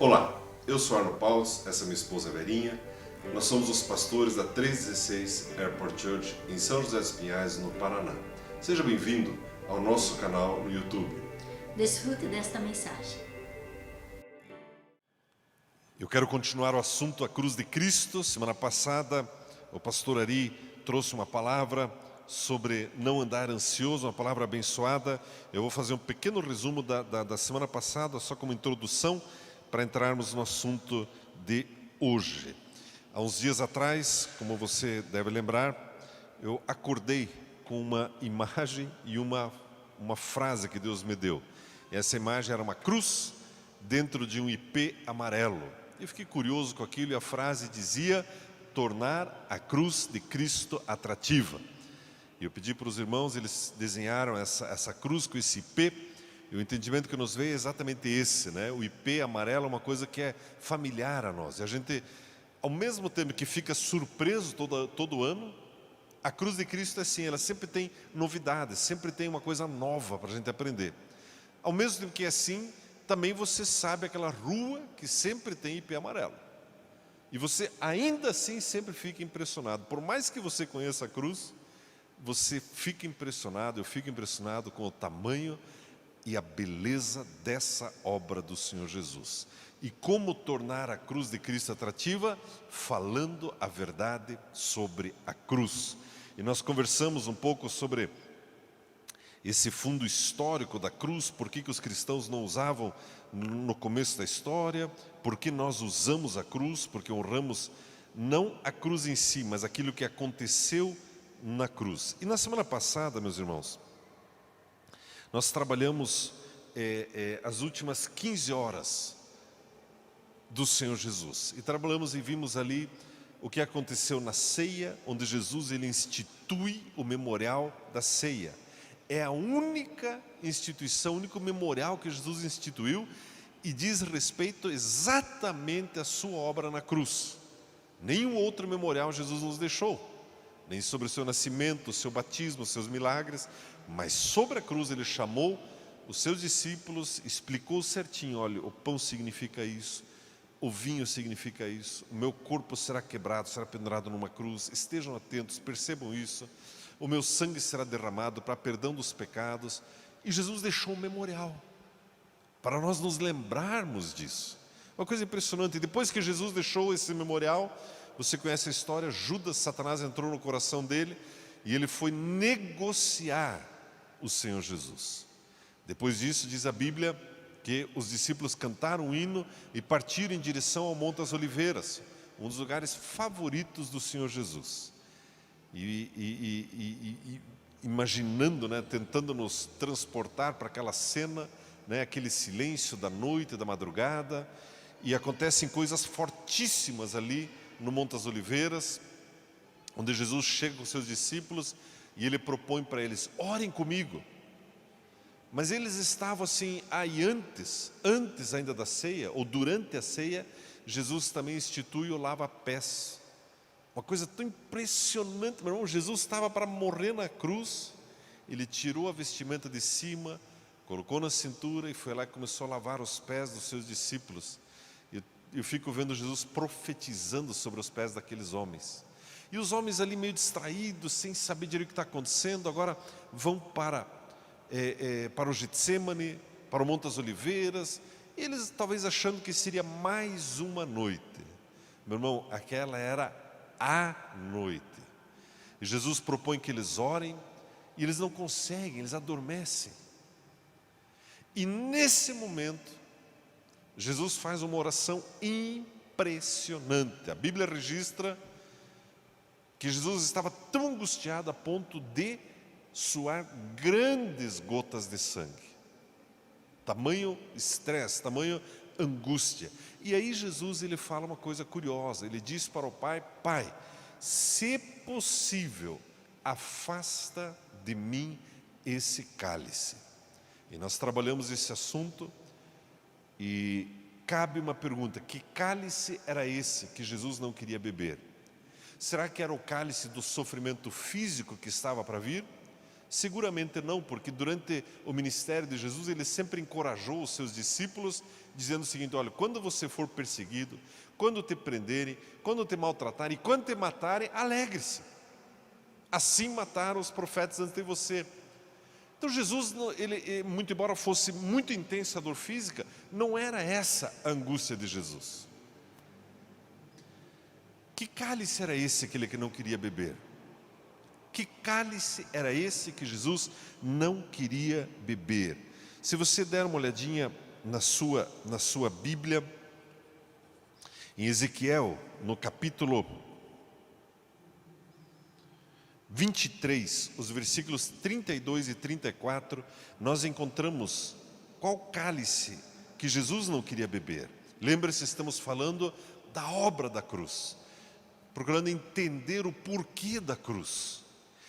Olá, eu sou Arno Paus, essa é minha esposa Verinha. Nós somos os pastores da 316 Airport Church em São José dos Pinhais, no Paraná. Seja bem-vindo ao nosso canal no YouTube. Desfrute desta mensagem. Eu quero continuar o assunto A Cruz de Cristo. Semana passada o pastor Ari trouxe uma palavra sobre não andar ansioso, uma palavra abençoada. Eu vou fazer um pequeno resumo da semana passada, só como introdução, para entrarmos no assunto de hoje. Há uns dias atrás, como você deve lembrar, eu acordei com uma imagem e uma frase que Deus me deu. Essa imagem era uma cruz dentro de um IP amarelo. Eu fiquei curioso com aquilo e a frase dizia: tornar a cruz de Cristo atrativa. E eu pedi para os irmãos, eles desenharam essa cruz com esse IP. E o entendimento que nos veio é exatamente esse, né? O IP amarelo é uma coisa que é familiar a nós. E a gente, ao mesmo tempo que fica surpreso todo ano, a cruz de Cristo é assim, ela sempre tem novidades, sempre tem uma coisa nova para a gente aprender. Ao mesmo tempo que é assim, também você sabe aquela rua que sempre tem IP amarelo. E você ainda assim sempre fica impressionado. Por mais que você conheça a cruz, você fica impressionado, eu fico impressionado com o tamanho e a beleza dessa obra do Senhor Jesus. E como tornar a cruz de Cristo atrativa? Falando a verdade sobre a cruz. E nós conversamos um pouco sobre esse fundo histórico da cruz, por que os cristãos não usavam no começo da história, por que nós usamos a cruz, porque honramos não a cruz em si, mas aquilo que aconteceu na cruz. E na semana passada, meus irmãos, nós trabalhamos as últimas 15 horas do Senhor Jesus. E trabalhamos e vimos ali o que aconteceu na ceia, onde Jesus ele institui o memorial da ceia. É a única instituição, o único memorial que Jesus instituiu e diz respeito exatamente à sua obra na cruz. Nenhum outro memorial Jesus nos deixou. Nem sobre o seu nascimento, o seu batismo, os seus milagres, mas sobre a cruz ele chamou os seus discípulos, explicou certinho: olha, o pão significa isso, o vinho significa isso, o meu corpo será quebrado, será pendurado numa cruz, estejam atentos, percebam isso, o meu sangue será derramado para perdão dos pecados. E Jesus deixou um memorial, para nós nos lembrarmos disso. Uma coisa impressionante, depois que Jesus deixou esse memorial, você conhece a história, Judas, Satanás entrou no coração dele e ele foi negociar o Senhor Jesus. Depois disso, diz a Bíblia que os discípulos cantaram um hino e partiram em direção ao Monte das Oliveiras, um dos lugares favoritos do Senhor Jesus. Imaginando, né, tentando nos transportar para aquela cena, né, aquele silêncio da noite, da madrugada, e acontecem coisas fortíssimas ali no Monte das Oliveiras, onde Jesus chega com seus discípulos e ele propõe para eles: orem comigo. Mas eles estavam assim, aí antes ainda da ceia, ou durante a ceia, Jesus também institui o lava-pés. Uma coisa tão impressionante, meu irmão. Jesus estava para morrer na cruz, ele tirou a vestimenta de cima, colocou na cintura e foi lá e começou a lavar os pés dos seus discípulos. Eu fico vendo Jesus profetizando sobre os pés daqueles homens. E os homens ali meio distraídos, sem saber direito o que está acontecendo, agora vão para o Getsêmani, para o Monte das Oliveiras, e eles talvez achando que seria mais uma noite. Meu irmão, aquela era a noite. E Jesus propõe que eles orem, e eles não conseguem, eles adormecem. E nesse momento, Jesus faz uma oração impressionante. A Bíblia registra que Jesus estava tão angustiado a ponto de suar grandes gotas de sangue. Tamanho estresse, tamanho angústia. E aí Jesus ele fala uma coisa curiosa. Ele diz para o Pai: Pai, se possível, afasta de mim esse cálice. E nós trabalhamos esse assunto. E cabe uma pergunta: que cálice era esse que Jesus não queria beber? Será que era o cálice do sofrimento físico que estava para vir? Seguramente não, porque durante o ministério de Jesus ele sempre encorajou os seus discípulos dizendo o seguinte: olha, quando você for perseguido, quando te prenderem, quando te maltratarem, quando te matarem, alegre-se. Assim mataram os profetas antes de você. Então Jesus, ele, muito embora fosse muito intensa a dor física, não era essa a angústia de Jesus. Que cálice era esse que ele não queria beber? Que cálice era esse que Jesus não queria beber? Se você der uma olhadinha na sua Bíblia, em Ezequiel, no capítulo 23, os versículos 32 e 34, nós encontramos qual cálice que Jesus não queria beber. Lembra-se, estamos falando da obra da cruz, procurando entender o porquê da cruz.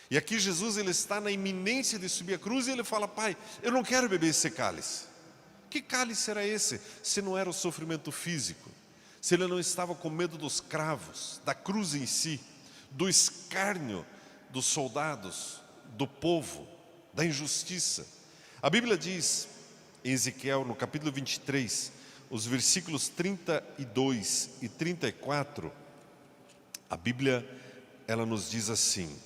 E aqui Jesus, ele está na iminência de subir a cruz e ele fala: Pai, eu não quero beber esse cálice. Que cálice era esse, se não era o sofrimento físico? Se ele não estava com medo dos cravos, da cruz em si, do escárnio dos soldados, do povo, da injustiça. A Bíblia diz, em Ezequiel, no capítulo 23, os versículos 32 e 34, a Bíblia, ela nos diz assim: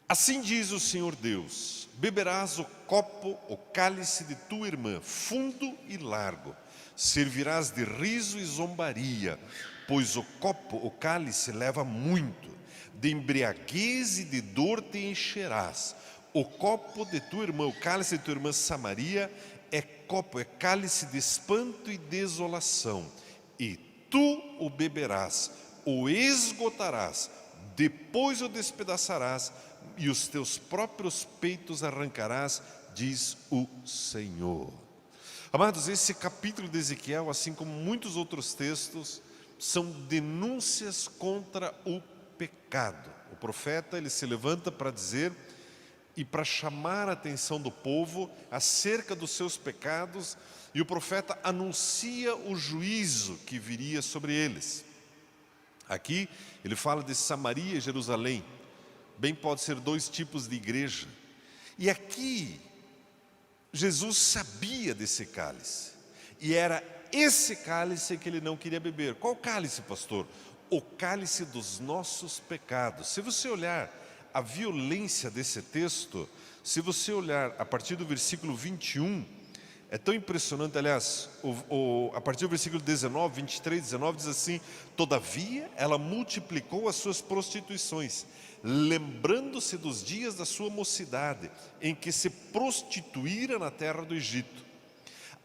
assim diz o Senhor Deus: beberás o copo, o cálice de tua irmã, fundo e largo, servirás de riso e zombaria, pois o copo, o cálice leva muito, de embriaguez e de dor te encherás. O copo de tua irmã, o cálice de tua irmã Samaria, é copo, é cálice de espanto e desolação, e tu o beberás, o esgotarás, depois o despedaçarás, e os teus próprios peitos arrancarás, diz o Senhor. Amados, esse capítulo de Ezequiel, assim como muitos outros textos, são denúncias contra o pecado. O profeta, ele se levanta para dizer e para chamar a atenção do povo acerca dos seus pecados, e o profeta anuncia o juízo que viria sobre eles. Aqui ele fala de Samaria e Jerusalém. Bem pode ser dois tipos de igreja. E aqui Jesus sabia desse cálice, e era esse cálice que ele não queria beber. Qual cálice, pastor? O cálice dos nossos pecados. Se você olhar a violência desse texto, se você olhar a partir do versículo 21, é tão impressionante. Aliás, a partir do versículo 19, 23, 19 diz assim: todavia ela multiplicou as suas prostituições, lembrando-se dos dias da sua mocidade, em que se prostituíra na terra do Egito.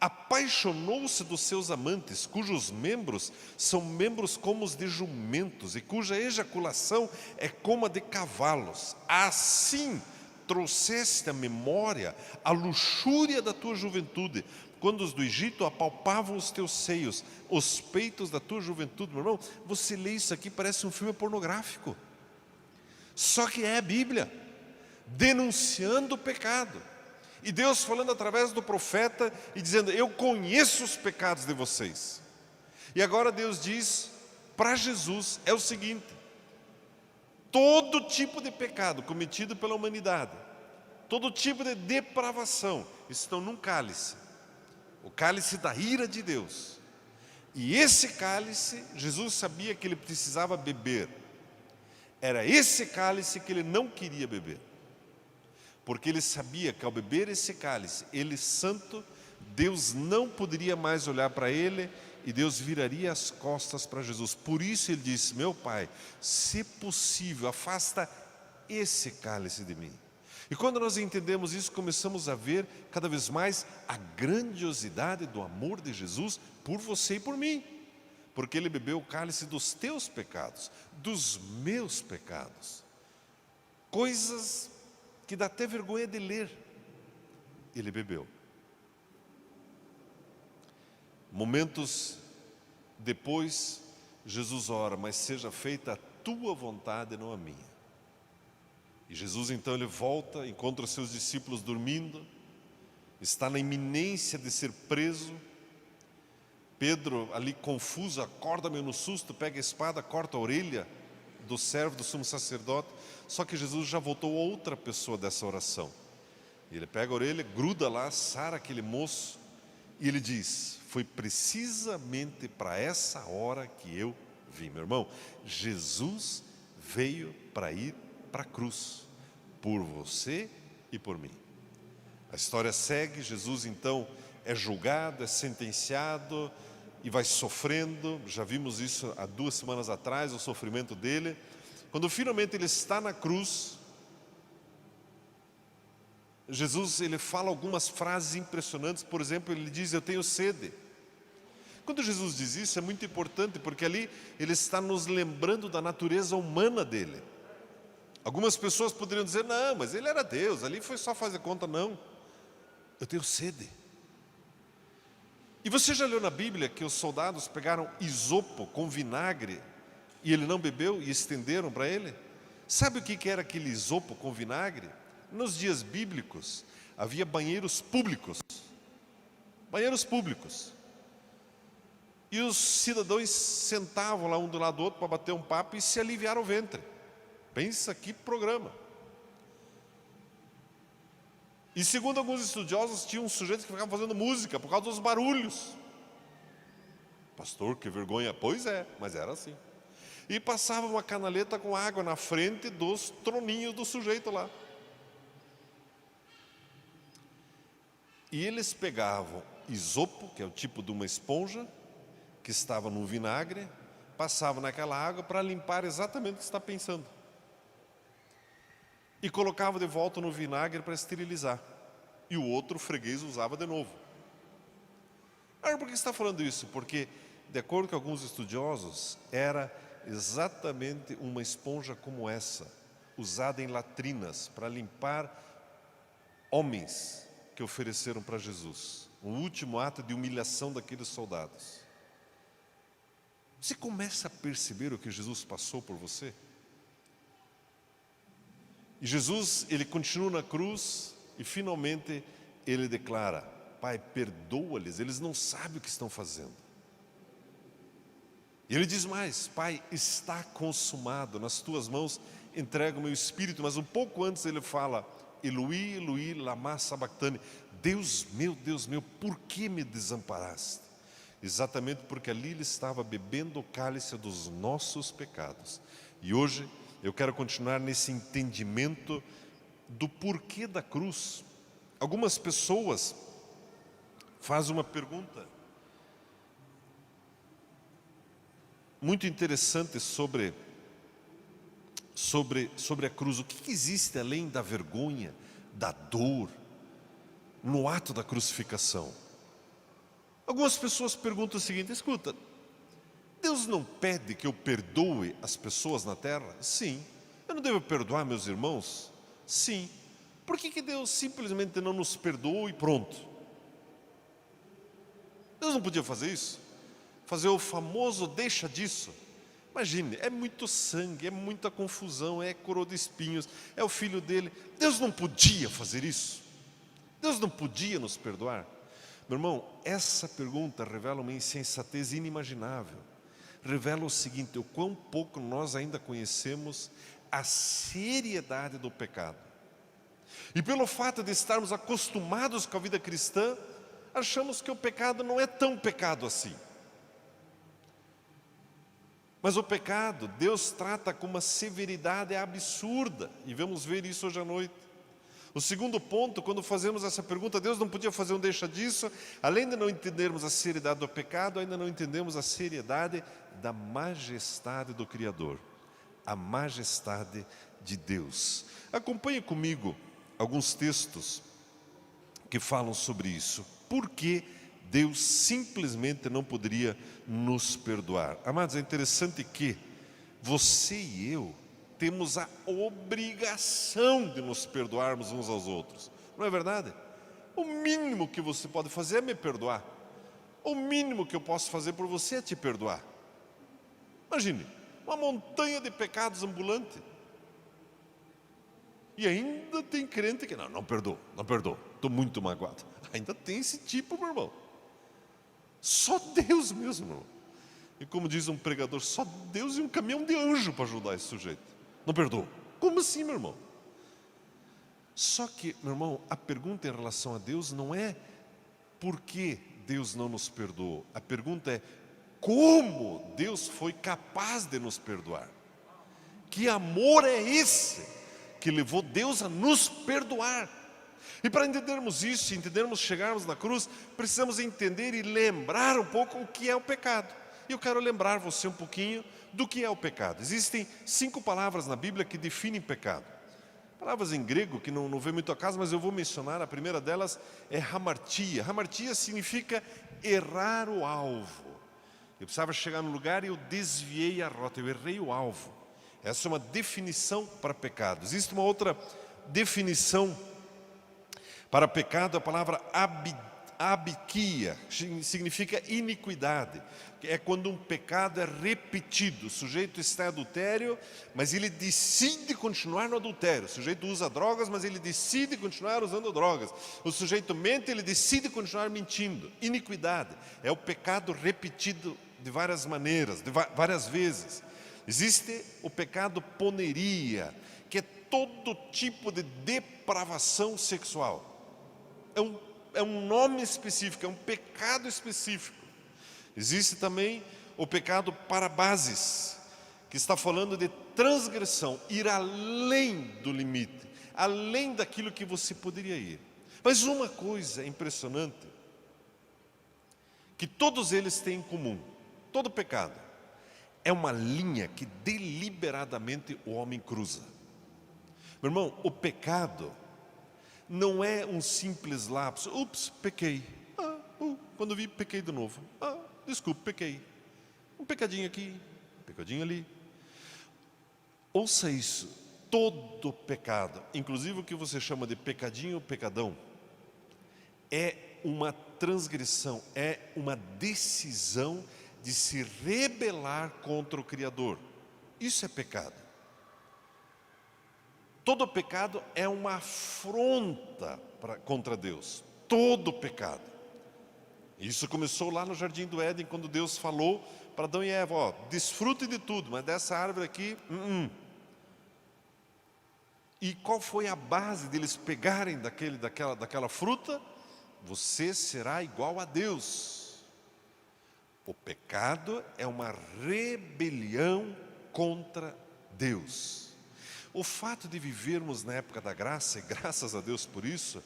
Apaixonou-se dos seus amantes, cujos membros são membros como os de jumentos, e cuja ejaculação é como a de cavalos. Assim trouxeste à memória a luxúria da tua juventude, quando os do Egito apalpavam os teus seios, os peitos da tua juventude. Meu irmão, você lê isso aqui, parece um filme pornográfico. Só que é a Bíblia denunciando o pecado, e Deus falando através do profeta e dizendo: eu conheço os pecados de vocês. E agora Deus diz para Jesus é o seguinte: todo tipo de pecado cometido pela humanidade, todo tipo de depravação, estão num cálice, o cálice da ira de Deus. E esse cálice, Jesus sabia que ele precisava beber. Era esse cálice que ele não queria beber, porque ele sabia que ao beber esse cálice, ele santo, Deus não poderia mais olhar para ele, e Deus viraria as costas para Jesus. Por isso ele disse: meu Pai, se possível, afasta esse cálice de mim. E quando nós entendemos isso, começamos a ver cada vez mais a grandiosidade do amor de Jesus por você e por mim, porque ele bebeu o cálice dos teus pecados, dos meus pecados, coisas que dá até vergonha de ler, ele bebeu. Momentos depois, Jesus ora: mas seja feita a tua vontade, não a minha. E Jesus então ele volta, encontra os seus discípulos dormindo, está na iminência de ser preso. Pedro ali confuso, acorda meio no susto, pega a espada, corta a orelha do servo do sumo sacerdote. Só que Jesus já voltou outra pessoa dessa oração. E ele pega a orelha, gruda lá, sara aquele moço, e ele diz: foi precisamente para essa hora que eu vim. Meu irmão, Jesus veio para ir para a cruz, por você e por mim. A história segue. Jesus então é julgado, é sentenciado e vai sofrendo. Já vimos isso há 2 semanas atrás, o sofrimento dele. Quando finalmente ele está na cruz, Jesus, ele fala algumas frases impressionantes. Por exemplo, ele diz: eu tenho sede. Quando Jesus diz isso, é muito importante, porque ali ele está nos lembrando da natureza humana dele. Algumas pessoas poderiam dizer: não, mas ele era Deus, ali foi só fazer conta. Não, eu tenho sede. E você já leu na Bíblia que os soldados pegaram isopo com vinagre e ele não bebeu e estenderam para ele? Sabe o que era aquele isopo com vinagre? Nos dias bíblicos havia banheiros públicos. Banheiros públicos. E os cidadãos sentavam lá um do lado do outro para bater um papo e se aliviar o ventre. Pensa que programa. E segundo alguns estudiosos, tinha um sujeito que ficava fazendo música por causa dos barulhos. Pastor, que vergonha. Pois é, mas era assim. E passava uma canaleta com água na frente dos troninhos do sujeito lá. E eles pegavam isopo, que é o tipo de uma esponja, que estava no vinagre, passavam naquela água para limpar exatamente o que você está pensando. E colocavam de volta no vinagre para esterilizar. E o outro freguês usava de novo. Por que você está falando isso? Porque, de acordo com alguns estudiosos, era exatamente uma esponja como essa, usada em latrinas para limpar homens que ofereceram para Jesus. Um último ato de humilhação daqueles soldados. Você começa a perceber o que Jesus passou por você? E Jesus, ele continua na cruz e finalmente ele declara: Pai, perdoa-lhes, eles não sabem o que estão fazendo. E ele diz mais: Pai, está consumado, nas tuas mãos entrego o meu espírito. Mas um pouco antes ele fala: Eloi, Eloi, lama sabachthani. Deus meu, por que me desamparaste? Exatamente porque ali ele estava bebendo o cálice dos nossos pecados. E hoje eu quero continuar nesse entendimento do porquê da cruz. Algumas pessoas fazem uma pergunta muito interessante sobre a cruz. O que existe além da vergonha, da dor, no ato da crucificação? Algumas pessoas perguntam o seguinte: escuta, Deus não pede que eu perdoe as pessoas na terra? Sim. Eu não devo perdoar meus irmãos? Sim. Por que Deus simplesmente não nos perdoa e pronto? Deus não podia fazer isso? Fazer o famoso deixa disso? Imagine, é muito sangue, é muita confusão, é coroa de espinhos, é o filho dele. Deus não podia fazer isso? Deus não podia nos perdoar? Meu irmão, essa pergunta revela uma insensatez inimaginável. Revela o seguinte: o quão pouco nós ainda conhecemos a seriedade do pecado. E pelo fato de estarmos acostumados com a vida cristã, achamos que o pecado não é tão pecado assim. Mas o pecado, Deus trata com uma severidade absurda. E vamos ver isso hoje à noite. O segundo ponto, quando fazemos essa pergunta, Deus não podia fazer um deixa disso. Além de não entendermos a seriedade do pecado, ainda não entendemos a seriedade da majestade do Criador. A majestade de Deus. Acompanhe comigo alguns textos que falam sobre isso. Por que Deus simplesmente não poderia nos perdoar? Amados, é interessante que você e eu temos a obrigação de nos perdoarmos uns aos outros. Não é verdade? O mínimo que você pode fazer é me perdoar. O mínimo que eu posso fazer por você é te perdoar. Imagine, uma montanha de pecados ambulante. E ainda tem crente que não perdoa, estou muito magoado. Ainda tem esse tipo, meu irmão. Só Deus mesmo, meu irmão. E como diz um pregador, só Deus e um caminhão de anjo para ajudar esse sujeito. Não perdoa. Como assim, meu irmão? Só que, meu irmão, a pergunta em relação a Deus não é por que Deus não nos perdoou. A pergunta é como Deus foi capaz de nos perdoar. Que amor é esse que levou Deus a nos perdoar? E para entendermos isso, entendermos chegarmos na cruz, precisamos entender e lembrar um pouco o que é o pecado. E eu quero lembrar você um pouquinho do que é o pecado. Existem 5 palavras na Bíblia que definem pecado. Palavras em grego que não vem muito a caso, mas eu vou mencionar. A primeira delas é hamartia. Hamartia significa errar o alvo. Eu precisava chegar no lugar e eu desviei a rota, eu errei o alvo. Essa é uma definição para pecado. Existe uma outra definição para pecado, a palavra abiquia, significa iniquidade. É quando um pecado é repetido. O sujeito está em adultério, mas ele decide continuar no adultério. O sujeito usa drogas, mas ele decide continuar usando drogas. O sujeito mente, ele decide continuar mentindo. Iniquidade é o pecado repetido de várias maneiras, de várias vezes. Existe o pecado poneria, que é todo tipo de depravação sexual. É um nome específico, é um pecado específico. Existe também o pecado parabasis, que está falando de transgressão, ir além do limite, além daquilo que você poderia ir. Mas uma coisa impressionante, que todos eles têm em comum, todo pecado, é uma linha que deliberadamente o homem cruza. Meu irmão, o pecado não é um simples lapso. Ups, pequei. Quando vi, pequei de novo. Desculpe, pequei. Um pecadinho aqui, um pecadinho ali. Ouça isso. Todo pecado, inclusive o que você chama de pecadinho ou pecadão, é uma transgressão, é uma decisão de se rebelar contra o Criador. Isso é pecado. Todo pecado é uma afronta contra Deus. Todo pecado. Isso começou lá no Jardim do Éden, quando Deus falou para Adão e Eva, desfrute de tudo, mas dessa árvore aqui, E qual foi a base deles pegarem daquela fruta? Você será igual a Deus. O pecado é uma rebelião contra Deus. O fato de vivermos na época da graça, e graças a Deus por isso,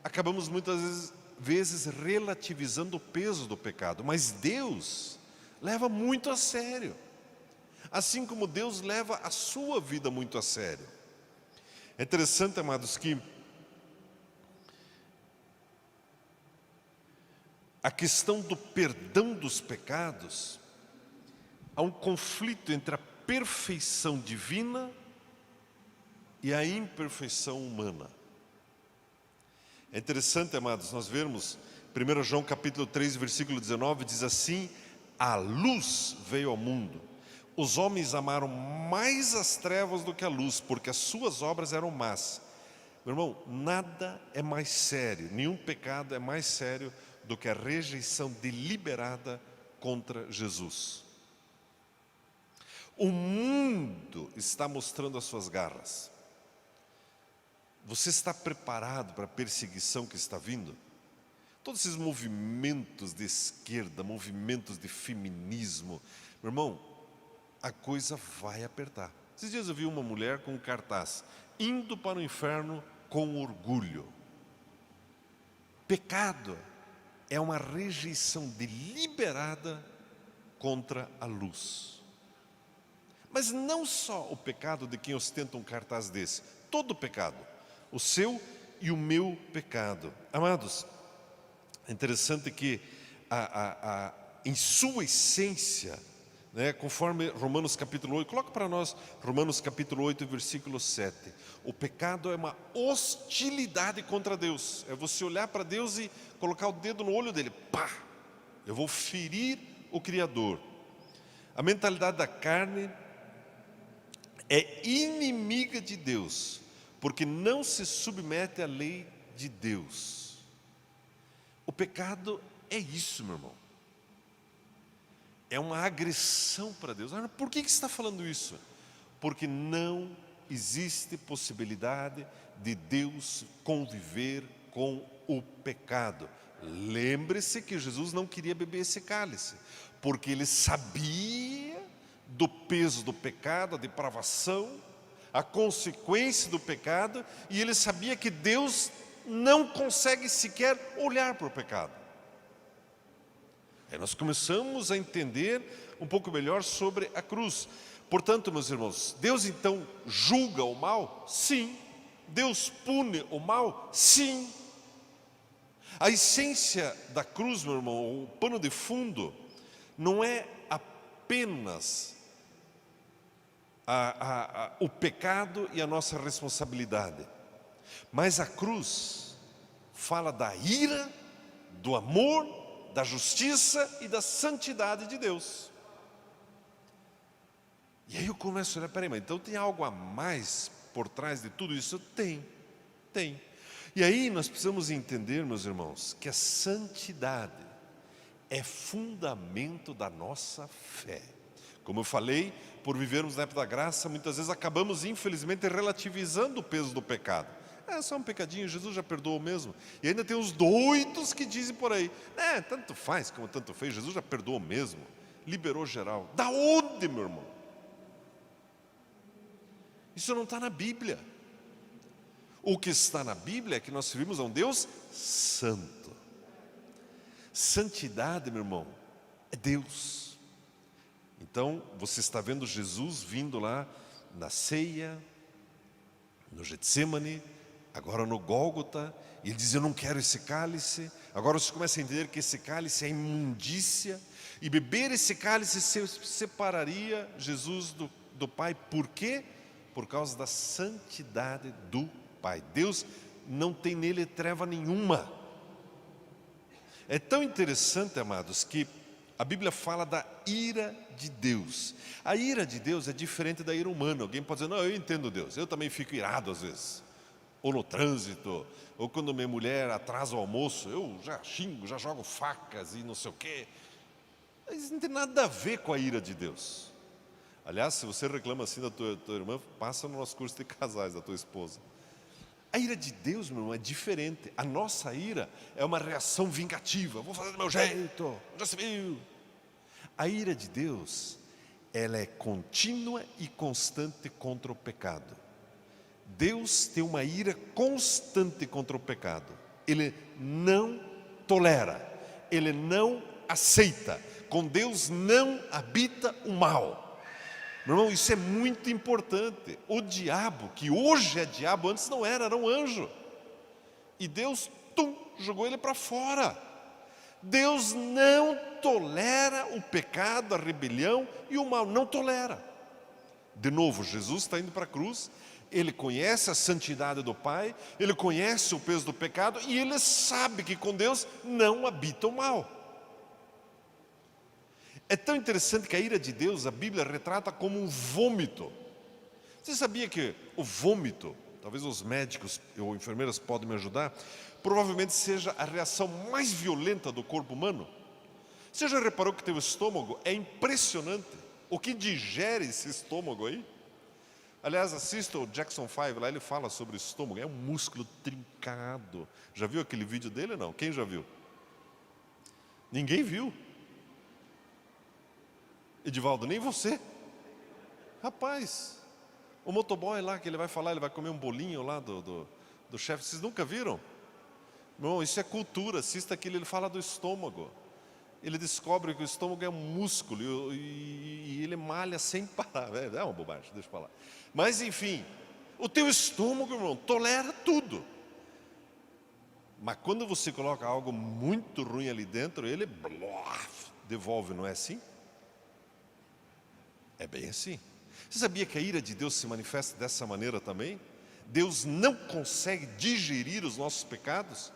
acabamos muitas vezes relativizando o peso do pecado. Mas Deus leva muito a sério. Assim como Deus leva a sua vida muito a sério. É interessante, amados, que a questão do perdão dos pecados, há um conflito entre a perfeição divina e a imperfeição humana. É interessante, amados, nós vermos 1 João capítulo 3, versículo 19, diz assim: a luz veio ao mundo. Os homens amaram mais as trevas do que a luz, porque as suas obras eram más. Meu irmão, nada é mais sério, nenhum pecado é mais sério do que a rejeição deliberada contra Jesus. O mundo está mostrando as suas garras. Você está preparado para a perseguição que está vindo? Todos esses movimentos de esquerda, movimentos de feminismo, meu irmão, a coisa vai apertar. Esses dias eu vi uma mulher com um cartaz: indo para o inferno com orgulho. Pecado é uma rejeição deliberada contra a luz. Mas não só o pecado de quem ostenta um cartaz desse, todo pecado, o seu e o meu pecado. Amados, é interessante que em sua essência, conforme Romanos capítulo 8, coloca para nós Romanos capítulo 8, versículo 7. O pecado é uma hostilidade contra Deus. É você olhar para Deus e colocar o dedo no olho dele. Pá! Eu vou ferir o Criador. A mentalidade da carne é inimiga de Deus, porque não se submete à lei de Deus. O pecado é isso, meu irmão. É uma agressão para Deus. Por que você está falando isso? Porque não existe possibilidade de Deus conviver com o pecado. Lembre-se que Jesus não queria beber esse cálice, porque ele sabia do peso do pecado, a depravação, a consequência do pecado, e ele sabia que Deus não consegue sequer olhar para o pecado. Aí nós começamos a entender um pouco melhor sobre a cruz. Portanto, meus irmãos, Deus então julga o mal? Sim. Deus pune o mal? Sim. A essência da cruz, meu irmão, o pano de fundo, não é apenas o pecado e a nossa responsabilidade, mas a cruz fala da ira, do amor, da justiça e da santidade de Deus. E aí eu começo a olhar, peraí, mas então tem algo a mais por trás de tudo isso? Tem. E aí nós precisamos entender, meus irmãos, que a santidade é fundamento da nossa fé. Como eu falei, por vivermos na época da graça, muitas vezes acabamos, infelizmente, relativizando o peso do pecado. É só um pecadinho, Jesus já perdoou mesmo. E ainda tem os doidos que dizem por aí, tanto faz como tanto fez, Jesus já perdoou mesmo, liberou geral. Da onde, meu irmão? Isso não está na Bíblia. O que está na Bíblia é que nós servimos a um Deus santo. Santidade, meu irmão, é Deus. Então, você está vendo Jesus vindo lá na ceia, no Getsemane, agora no Gólgota, e ele diz, eu não quero esse cálice. Agora você começa a entender que esse cálice é imundícia, e beber esse cálice separaria Jesus do Pai. Por quê? Por causa da santidade do Pai. Deus não tem nele treva nenhuma. É tão interessante, amados, que a Bíblia fala da ira de Deus. A ira de Deus é diferente da ira humana. Alguém pode dizer, não, eu entendo Deus, eu também fico irado às vezes. Ou no trânsito, ou quando minha mulher atrasa o almoço, eu já xingo, já jogo facas e não sei o quê. Isso não tem nada a ver com a ira de Deus. Aliás, se você reclama assim da tua irmã, passa no nosso curso de casais, da tua esposa. A ira de Deus, meu irmão, é diferente. A nossa ira é uma reação vingativa. Vou fazer do meu jeito, já se viu. A ira de Deus, ela é contínua e constante contra o pecado. Deus tem uma ira constante contra o pecado. Ele não tolera, Ele não aceita. Com Deus não habita o mal. Meu irmão, isso é muito importante. O diabo, que hoje é diabo, antes não era um anjo. E Deus, jogou ele para fora. Deus não tolera o pecado, a rebelião e o mal, não tolera. De novo, Jesus está indo para a cruz, ele conhece a santidade do Pai, ele conhece o peso do pecado e ele sabe que com Deus não habita o mal. É tão interessante que a ira de Deus, a Bíblia retrata como um vômito. Você sabia que o vômito, talvez os médicos ou enfermeiras podem me ajudar, provavelmente seja a reação mais violenta do corpo humano? Você já reparou que teu estômago é impressionante? O que digere esse estômago aí? Aliás, assista o Jackson 5, lá ele fala sobre o estômago, é um músculo trincado. Já viu aquele vídeo dele ou não? Quem já viu? Ninguém viu. Edivaldo, nem você. Rapaz, o motoboy lá que ele vai falar, ele vai comer um bolinho lá do chefe, vocês nunca viram? Não, isso é cultura, assista aquilo, ele fala do estômago. Ele descobre que o estômago é um músculo e ele malha sem parar. É uma bobagem, deixa eu falar. Mas enfim, o teu estômago, irmão, tolera tudo. Mas quando você coloca algo muito ruim ali dentro, ele devolve, não é assim? É bem assim. Você sabia que a ira de Deus se manifesta dessa maneira também? Deus não consegue digerir os nossos pecados?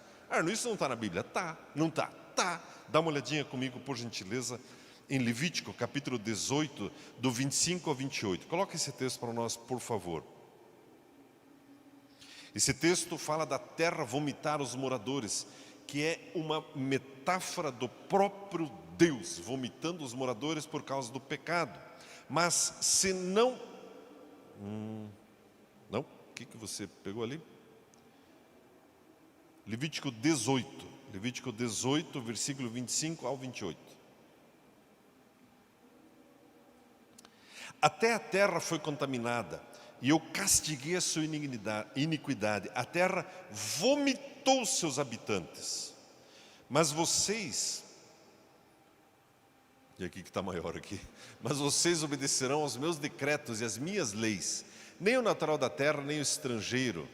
Isso não está na Bíblia? Tá. Não está? Tá. Dá uma olhadinha comigo, por gentileza, em Levítico, capítulo 18, do 25 ao 28. Coloca esse texto para nós, por favor. Esse texto fala da terra vomitar os moradores, que é uma metáfora do próprio Deus, vomitando os moradores por causa do pecado. Mas se não... que você pegou ali? Levítico 18. Levítico 18, versículo 25 ao 28. Até a terra foi contaminada, e eu castiguei a sua iniquidade. A terra vomitou seus habitantes. Mas vocês, e aqui que está maior aqui, mas vocês obedecerão aos meus decretos e às minhas leis. Nem o natural da terra, nem o estrangeiro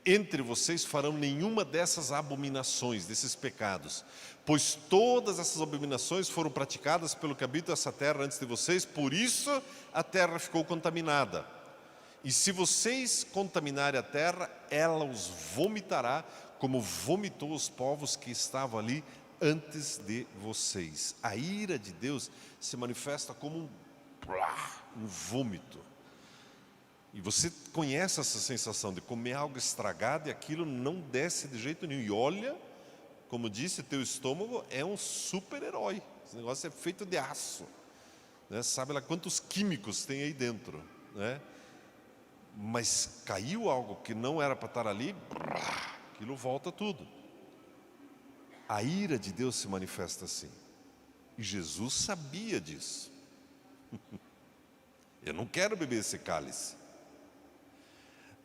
entre vocês farão nenhuma dessas abominações, desses pecados, pois todas essas abominações foram praticadas pelo que habita essa terra antes de vocês, por isso a terra ficou contaminada. E se vocês contaminarem a terra, ela os vomitará, como vomitou os povos que estavam ali antes de vocês. A ira de Deus se manifesta como um vômito. E você conhece essa sensação de comer algo estragado e aquilo não desce de jeito nenhum. E olha, como disse, teu estômago é um super-herói. Esse negócio é feito de aço, né? Sabe lá quantos químicos tem aí dentro, né? Mas caiu algo que não era para estar ali, aquilo volta tudo. A ira de Deus se manifesta assim. E Jesus sabia disso. Eu não quero beber esse cálice.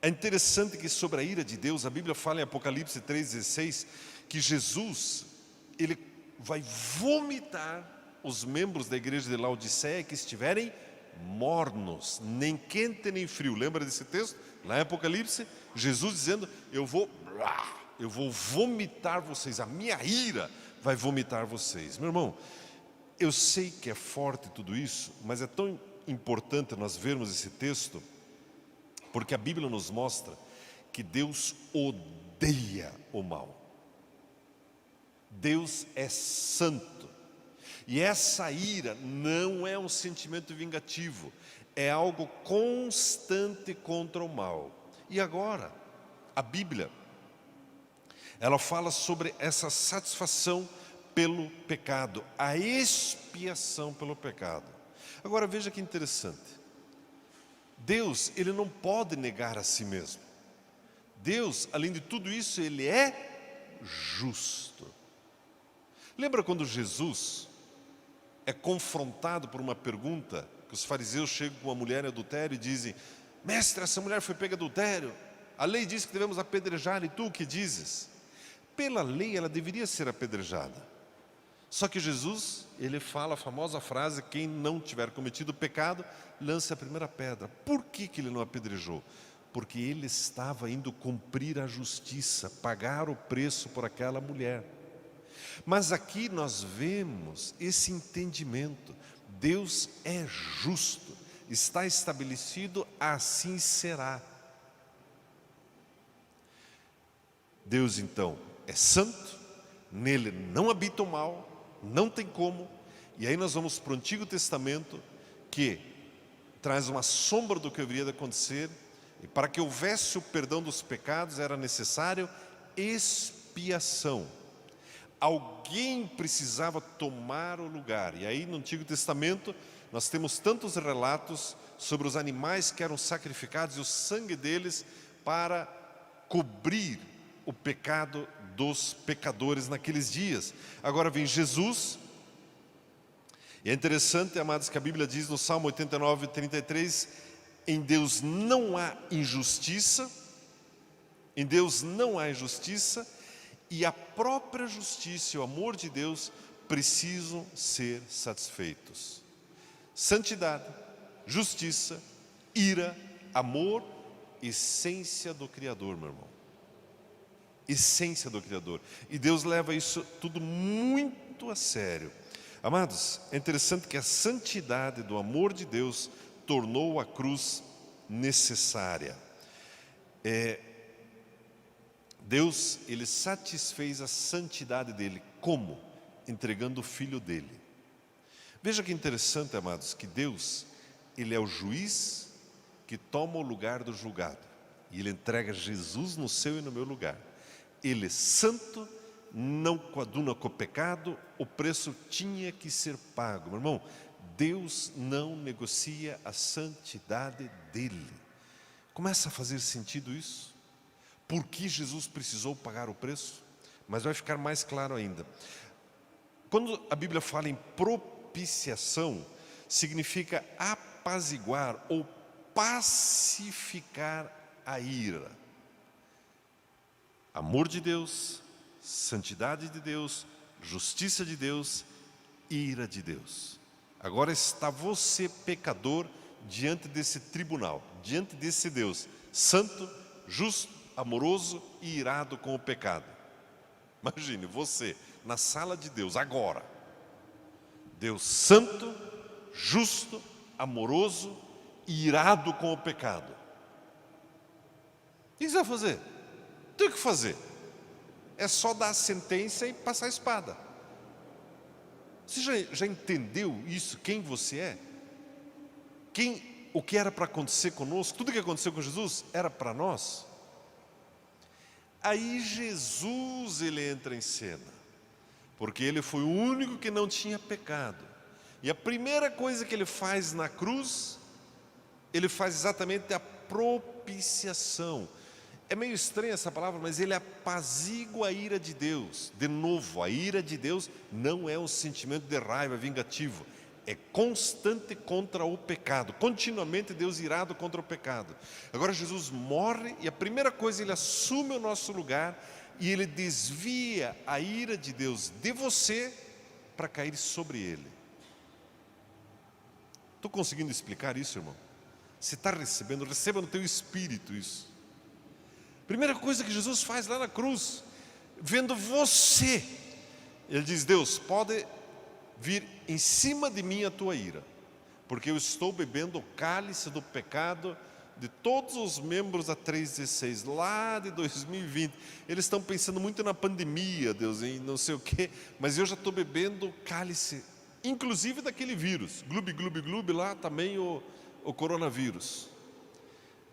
É interessante que sobre a ira de Deus, a Bíblia fala em Apocalipse 3,16, que Jesus, ele vai vomitar os membros da igreja de Laodiceia que estiverem mornos, nem quente nem frio. Lembra desse texto? Lá em Apocalipse, Jesus dizendo, eu vou vomitar vocês, a minha ira vai vomitar vocês. Meu irmão, eu sei que é forte tudo isso, mas é tão importante nós vermos esse texto, porque a Bíblia nos mostra que Deus odeia o mal. Deus é santo. E essa ira não é um sentimento vingativo, é algo constante contra o mal. E agora, a Bíblia, ela fala sobre essa satisfação pelo pecado, a expiação pelo pecado. Agora veja que interessante. Deus, ele não pode negar a si mesmo. Deus, além de tudo isso, ele é justo. Lembra quando Jesus é confrontado por uma pergunta, que os fariseus chegam com uma mulher em adultério e dizem, mestre, essa mulher foi pega em adultério, a lei diz que devemos apedrejar, e tu o que dizes? Pela lei ela deveria ser apedrejada. Só que Jesus, ele fala a famosa frase, quem não tiver cometido pecado, lance a primeira pedra. Por que ele não apedrejou? Porque ele estava indo cumprir a justiça, pagar o preço por aquela mulher. Mas aqui nós vemos esse entendimento. Deus é justo, está estabelecido, assim será. Deus então é santo, nele não habita o mal, não tem como. E aí nós vamos para o Antigo Testamento, que traz uma sombra do que haveria de acontecer. E para que houvesse o perdão dos pecados era necessário expiação. Alguém precisava tomar o lugar. E aí no Antigo Testamento nós temos tantos relatos sobre os animais que eram sacrificados e o sangue deles para cobrir o pecado dos pecadores naqueles dias. Agora vem Jesus, e é interessante, amados, que a Bíblia diz no Salmo 89, 33, em Deus não há injustiça, em Deus não há injustiça, e a própria justiça e o amor de Deus precisam ser satisfeitos. Santidade, justiça, ira, amor, essência do Criador, meu irmão. Essência do Criador. E Deus leva isso tudo muito a sério. Amados, é interessante que a santidade do amor de Deus tornou a cruz necessária. Deus, ele satisfez a santidade dele. Como? Entregando o Filho dele. Veja que interessante, amados, que Deus, ele é o juiz que toma o lugar do julgado. E ele entrega Jesus no seu e no meu lugar. Ele é santo, não coaduna com o pecado, o preço tinha que ser pago. Meu irmão, Deus não negocia a santidade dele. Começa a fazer sentido isso? Por que Jesus precisou pagar o preço? Mas vai ficar mais claro ainda. Quando a Bíblia fala em propiciação, significa apaziguar ou pacificar a ira. Amor de Deus, santidade de Deus, justiça de Deus, ira de Deus. Agora está você, pecador, diante desse tribunal, diante desse Deus santo, justo, amoroso e irado com o pecado. Imagine você na sala de Deus agora. Deus santo, justo, amoroso e irado com o pecado. O que você vai fazer? Tem o que fazer. É só dar a sentença e passar a espada. Você já entendeu isso? Quem você é? O que era para acontecer conosco? Tudo que aconteceu com Jesus era para nós. Aí Jesus, ele entra em cena, porque ele foi o único que não tinha pecado. E a primeira coisa que ele faz na cruz, ele faz exatamente a propiciação. É meio estranha essa palavra, mas ele apazigua a ira de Deus. De novo, a ira de Deus não é um sentimento de raiva vingativo. É constante contra o pecado. Continuamente Deus irado contra o pecado. Agora Jesus morre e a primeira coisa, ele assume o nosso lugar e ele desvia a ira de Deus de você para cair sobre ele. Estou conseguindo explicar isso, irmão? Você está recebendo, receba no teu espírito isso. Primeira coisa que Jesus faz lá na cruz, vendo você, ele diz: Deus, pode vir em cima de mim a tua ira, porque eu estou bebendo o cálice do pecado de todos os membros da 316, lá de 2020. Eles estão pensando muito na pandemia, Deus, em não sei o quê, mas eu já estou bebendo o cálice, inclusive daquele vírus, gloob, gloob, gloob, lá também o coronavírus.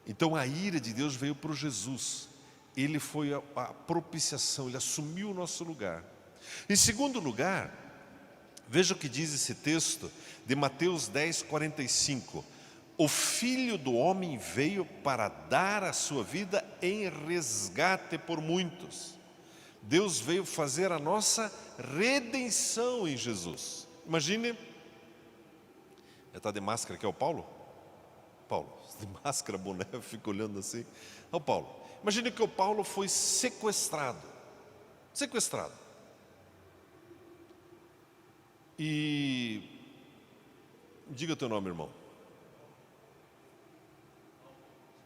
Então a ira de Deus veio para Jesus, ele foi a propiciação, ele assumiu o nosso lugar. Em segundo lugar, veja o que diz esse texto de Mateus 10, 45. O Filho do Homem veio para dar a sua vida em resgate por muitos. Deus veio fazer a nossa redenção em Jesus. Imagine, está de máscara aqui, é o Paulo? Paulo, de máscara, boné, eu fico olhando assim. É o Paulo. Imagine que o Paulo foi sequestrado. E diga o teu nome, irmão.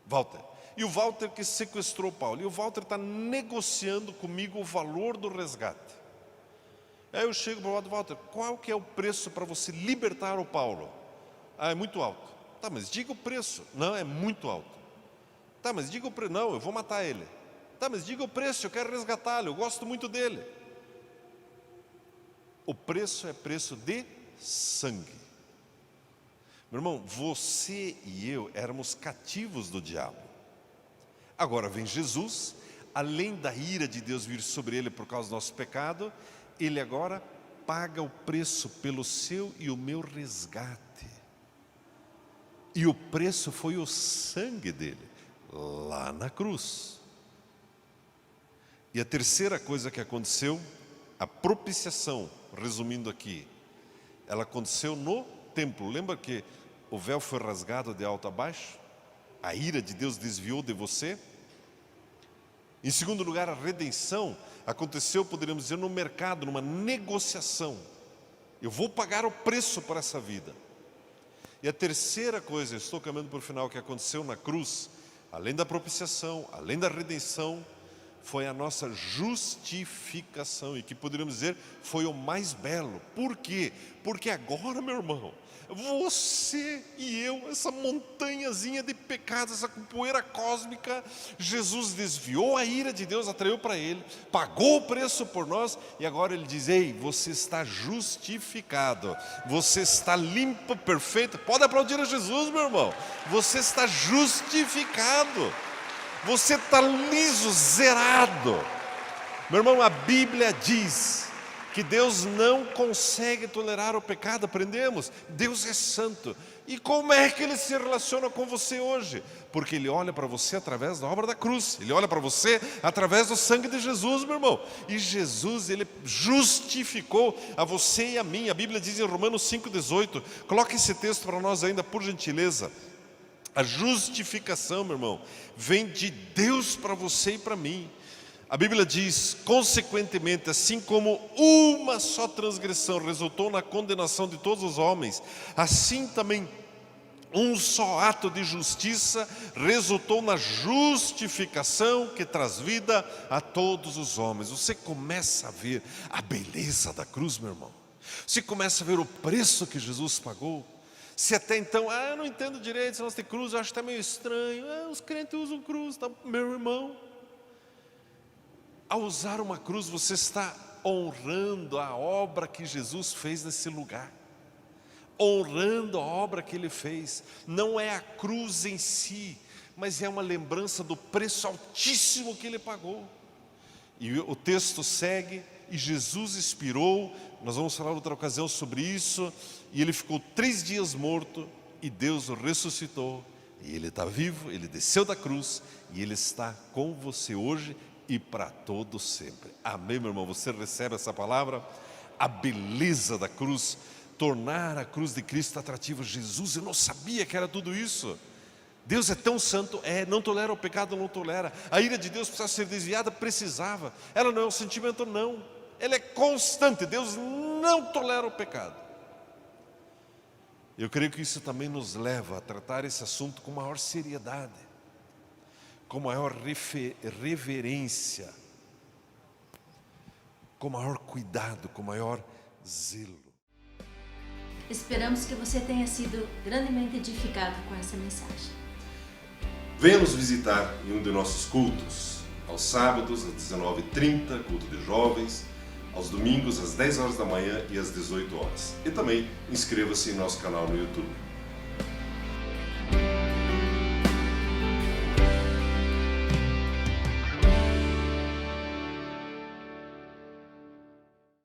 Walter. E o Walter que sequestrou o Paulo. E o Walter está negociando comigo o valor do resgate. Aí eu chego para o Walter: qual que é o preço para você libertar o Paulo? Ah, é muito alto. Tá, mas diga o preço. Não, é muito alto. Tá, mas diga o preço. Não, eu vou matar ele. Tá, mas diga o preço, eu quero resgatá-lo, eu gosto muito dele. O preço é preço de sangue. Meu irmão, você e eu éramos cativos do diabo. Agora vem Jesus, além da ira de Deus vir sobre ele por causa do nosso pecado, ele agora paga o preço pelo seu e o meu resgate. E o preço foi o sangue dele, lá na cruz. E a terceira coisa que aconteceu, a propiciação, resumindo aqui, ela aconteceu no templo. Lembra que o véu foi rasgado de alto a baixo? A ira de Deus desviou de você. Em segundo lugar, a redenção aconteceu, poderíamos dizer, no mercado, numa negociação. Eu vou pagar o preço por essa vida. E a terceira coisa, estou caminhando para o final, que aconteceu na cruz, além da propiciação, além da redenção, foi a nossa justificação, e que poderíamos dizer foi o mais belo. Por quê? Porque agora, meu irmão, você e eu, essa montanhazinha de pecados, essa poeira cósmica, Jesus desviou a ira de Deus, atraiu para ele, pagou o preço por nós, e agora ele diz: ei, você está justificado, você está limpo, perfeito. Pode aplaudir a Jesus, meu irmão. Você está justificado. Você está liso, zerado. Meu irmão, a Bíblia diz que Deus não consegue tolerar o pecado, aprendemos. Deus é santo. E como é que Ele se relaciona com você hoje? Porque Ele olha para você através da obra da cruz. Ele olha para você através do sangue de Jesus, meu irmão. E Jesus, Ele justificou a você e a mim. A Bíblia diz em Romanos 5,18. Coloque esse texto para nós ainda, por gentileza. A justificação, meu irmão, vem de Deus para você e para mim. A Bíblia diz, consequentemente, assim como uma só transgressão resultou na condenação de todos os homens, assim também um só ato de justiça resultou na justificação que traz vida a todos os homens. Você começa a ver a beleza da cruz, meu irmão. Você começa a ver o preço que Jesus pagou. Se até então, eu não entendo direito esse negócio de cruz, eu acho até meio estranho. Os crentes usam cruz, tá? Meu irmão. Ao usar uma cruz, você está honrando a obra que Jesus fez nesse lugar. Honrando a obra que Ele fez. Não é a cruz em si, mas é uma lembrança do preço altíssimo que Ele pagou. E o texto segue, e Jesus expirou. Nós vamos falar outra ocasião sobre isso. E Ele ficou 3 dias morto, e Deus o ressuscitou. E Ele está vivo, Ele desceu da cruz, e Ele está com você hoje e para todo sempre. Amém, meu irmão? Você recebe essa palavra? A beleza da cruz, tornar a cruz de Cristo atrativa. Jesus, eu não sabia que era tudo isso. Deus é tão santo, não tolera o pecado, não tolera. A ira de Deus precisava ser desviada, precisava. Ela não é um sentimento, não. Ela é constante. Deus não tolera o pecado. Eu creio que isso também nos leva a tratar esse assunto com maior seriedade, com maior reverência, com maior cuidado, com maior zelo. Esperamos que você tenha sido grandemente edificado com essa mensagem. Venha nos visitar em um de nossos cultos, aos sábados às 19h30, culto de jovens, aos domingos às 10 horas da manhã e às 18 horas. E também inscreva-se em nosso canal no YouTube.